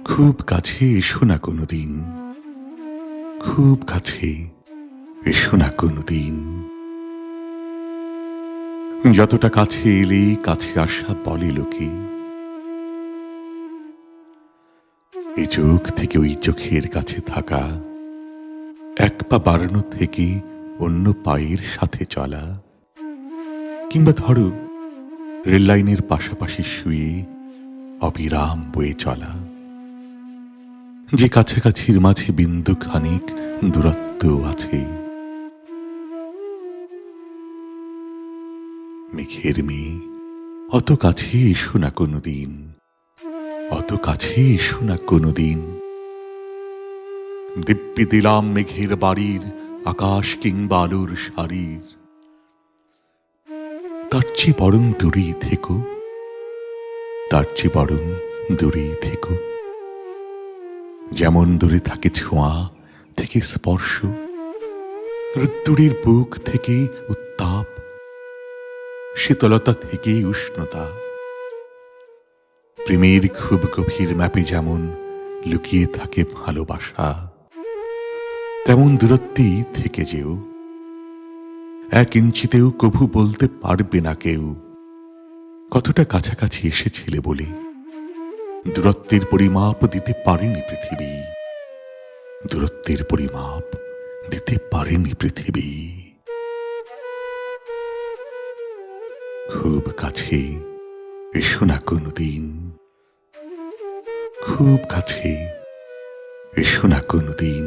খুব কাছে এসো না কোনোদিন, খুব কাছে এসো না কোনোদিন। যতটা কাছে এলে কাছে আসা বলে লোকে, এ চোখ থেকে ওই চোখের কাছে থাকা, এক পা বাড়ানো থেকে অন্য পায়ের সাথে চলা, কিংবা ধরো রেল লাইনের পাশাপাশি শুয়ে অবিরাম বয়ে চলা, যে কাছাকাছির মাঝে বিন্দু খানিক দূরত্ব আছে। মেঘের মেয়ে, অত কাছে এসো না কোনোদিন, অত কাছে এসো না কোনোদিন। দিব্যি দিলাম মেঘের বাড়ির আকাশ কিংবা আলোর শাড়ির, তার চেয়ে বরং দূরেই থেকো, তার চেয়ে বরং দূরেই থেকো। যেমন দূরে থাকে ছোঁয়া থেকে স্পর্শ, রোদ্দুরের বুক থেকে উত্তাপ, শীতলতা থেকে উষ্ণতা। প্রেমের খুব গভীর ম্যাপে যেমন লুকিয়ে থাকে ভালোবাসা, তেমন দূরত্বেই থেকে যেও। 1 ইঞ্চিতেও কভু বলতে পারবে না কেউ কতটা কাছাকাছি এসেছিলে বলে। দূরত্বের পরিমাপ দিতে পারেনি পৃথিবী, দূরত্বের পরিমাপ দিতে পারেনি পৃথিবী। খুব কাছে এসো না কোনোদিন, খুব কাছে এসো না কোনোদিন।